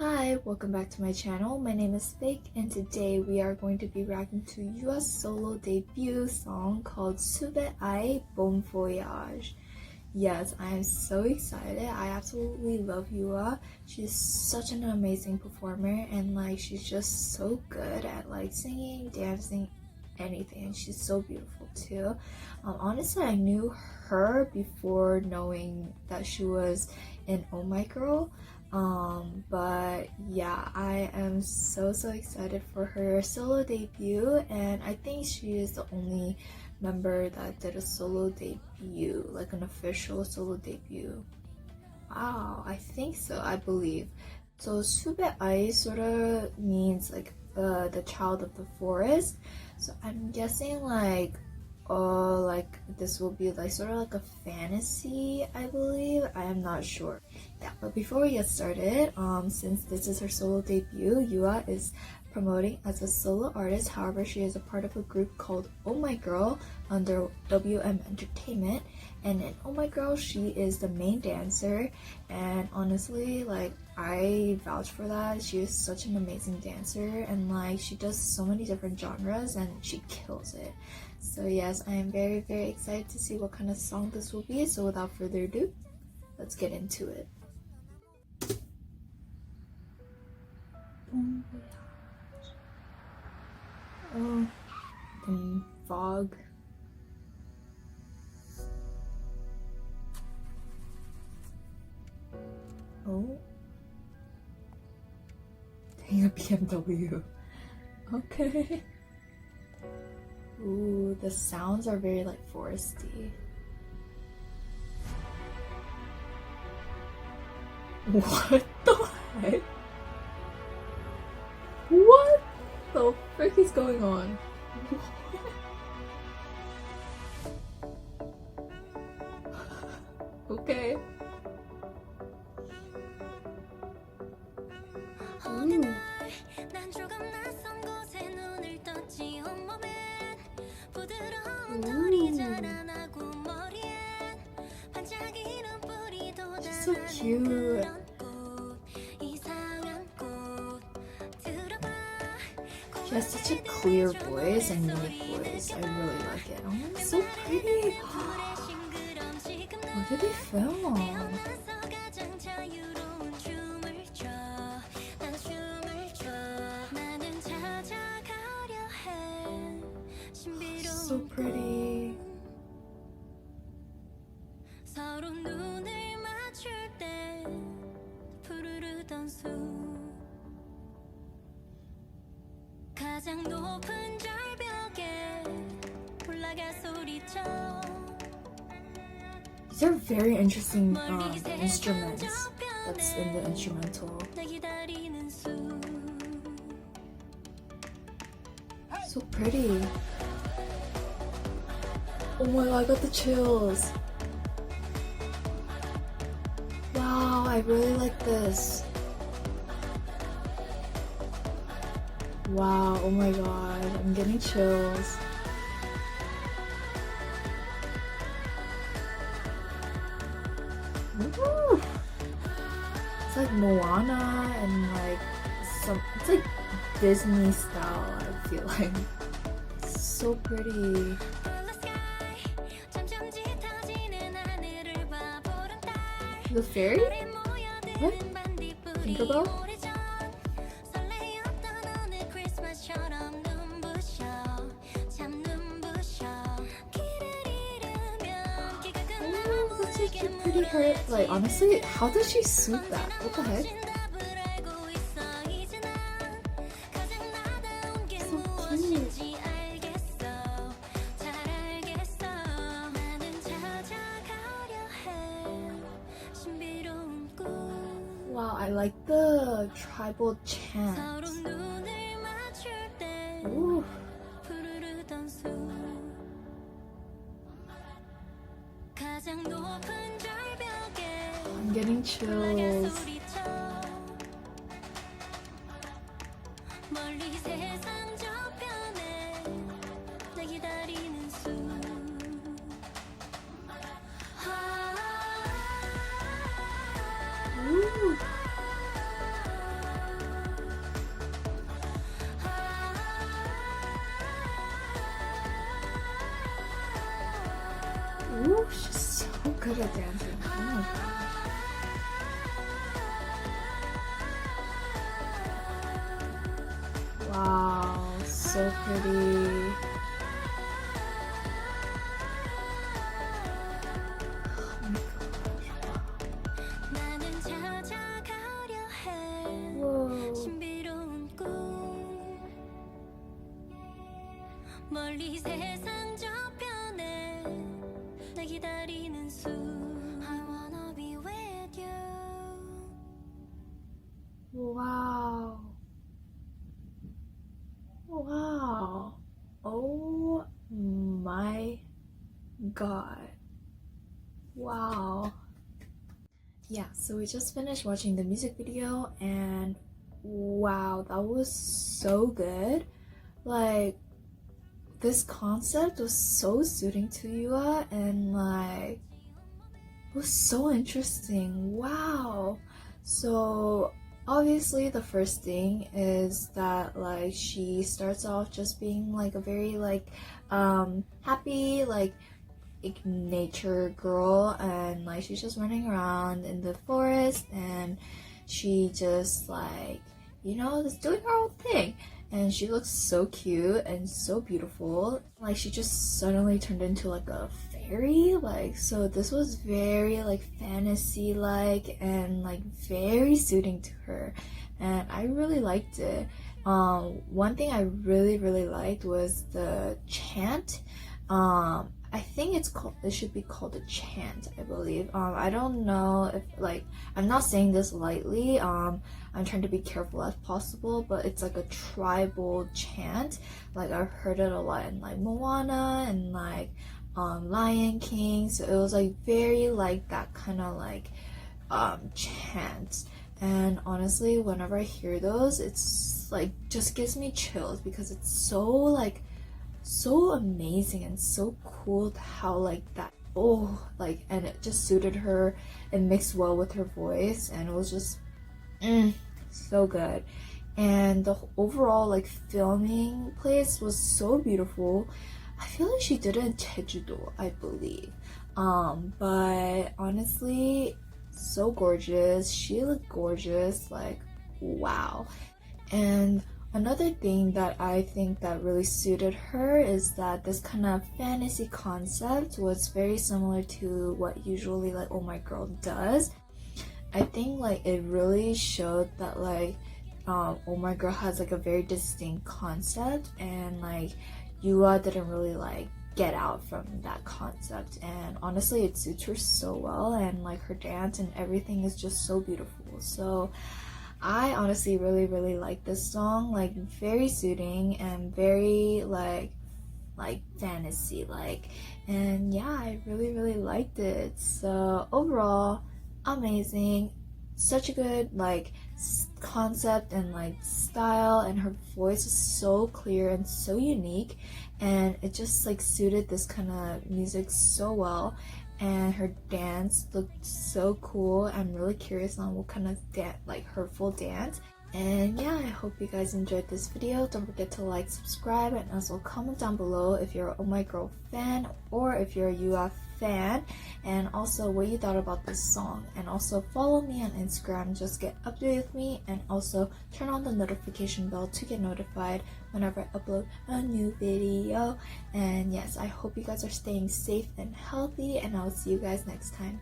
Hi, welcome back to my channel. My name is Fake and today we are going to be reacting to YooA's solo debut song called YooA Bon Voyage. Yes, I am so excited. I absolutely love YooA. She's such an amazing performer and she's just so good at singing, dancing, anything, and she's so beautiful too. Honestly, I knew her before knowing that she was in Oh My Girl. But yeah, I am so excited for her solo debut, and I think she is the only member that did a solo debut, like an official solo debut. Wow, I think so, I believe. So YooA sort of means the child of the forest. So I'm guessing this will be sort of like a fantasy, I believe. I am not sure. Yeah, but before we get started, since this is her solo debut, YooA is promoting as a solo artist. However, she is a part of a group called Oh My Girl under WM Entertainment, and in Oh My Girl she is the main dancer, and honestly I vouch for that. She is such an amazing dancer, and she does so many different genres and she kills it. So yes, I am very excited to see what kind of song this will be. So without further ado, let's get into it. Oh, the fog. Oh, dang, a BMW. Okay. Ooh, the sounds are very foresty. What the heck? What the frick is going on? Okay. Ooh. She's so cute. She has such a clear voice and unique voice. I really like it. Oh, it's so pretty. Where did they film? So pretty. These are very interesting instruments that's in the instrumental. So pretty. Oh my god, I got the chills. Wow, I really like this. Wow, oh my god, I'm getting chills. Woo! It's like Moana and it's like Disney style, I feel like. It's so pretty. The fairy? What? Tinkerbell? Oh, that's such a pretty hair. Honestly, how does she suit that? What the heck? So cute. Wow, I like the tribal chant. Ooh. I'm getting chills. Ooh. Ooh, she's so good at dancing. Oh my god. Wow, so pretty. 멀리 세상 저편에 날 기다리는 수 I wanna be with you. Wow. Wow. Oh my god. Wow. Yeah, so we just finished watching the music video and wow, that was so good. Like, this concept was so suiting to YooA and like it was so interesting. Wow. So obviously the first thing is that like she starts off just being like a very like happy like nature girl, and like she's just running around in the forest and she just like, you know, just doing her own thing. And she looks so cute and so beautiful. Like she just suddenly turned into like a fairy. Like, so this was very like fantasy like and like very suiting to her. And I really liked it. One thing I really liked was the chant. I think it should be called a chant, I believe. I don't know if like, I'm not saying this lightly. I'm trying to be careful as possible, but it's like a tribal chant. Like I've heard it a lot in like Moana and like Lion King. So it was like very like that kind of like chant. And honestly, whenever I hear those, it's like just gives me chills because it's so like so amazing and so cool how like that like, and it just suited her and mixed well with her voice, and it was just so good. And the overall like filming place was so beautiful. I feel like she did it in Jeju-do, I believe, but honestly so gorgeous. She looked gorgeous, like wow. And another thing that I think that really suited her is that this kind of fantasy concept was very similar to what usually like Oh My Girl does. I think like it really showed that like Oh My Girl has like a very distinct concept, and like YooA didn't really like get out from that concept, and honestly it suits her so well, and like her dance and everything is just so beautiful. So I honestly really like this song, like very suiting and very like fantasy like, and yeah, I really liked it. So overall, amazing. Such a good like concept and like style, and her voice is so clear and so unique, and it just like suited this kind of music so well. And her dance looked so cool. I'm really curious on what kind of dance, like her full dance. And yeah, I hope you guys enjoyed this video. Don't forget to like, subscribe, and also comment down below if you're a Oh My Girl fan or if you're a YooA fan, and also what you thought about this song. And also follow me on Instagram, just get updated with me, and also turn on the notification bell to get notified whenever I upload a new video. And yes, I hope you guys are staying safe and healthy, and I'll see you guys next time.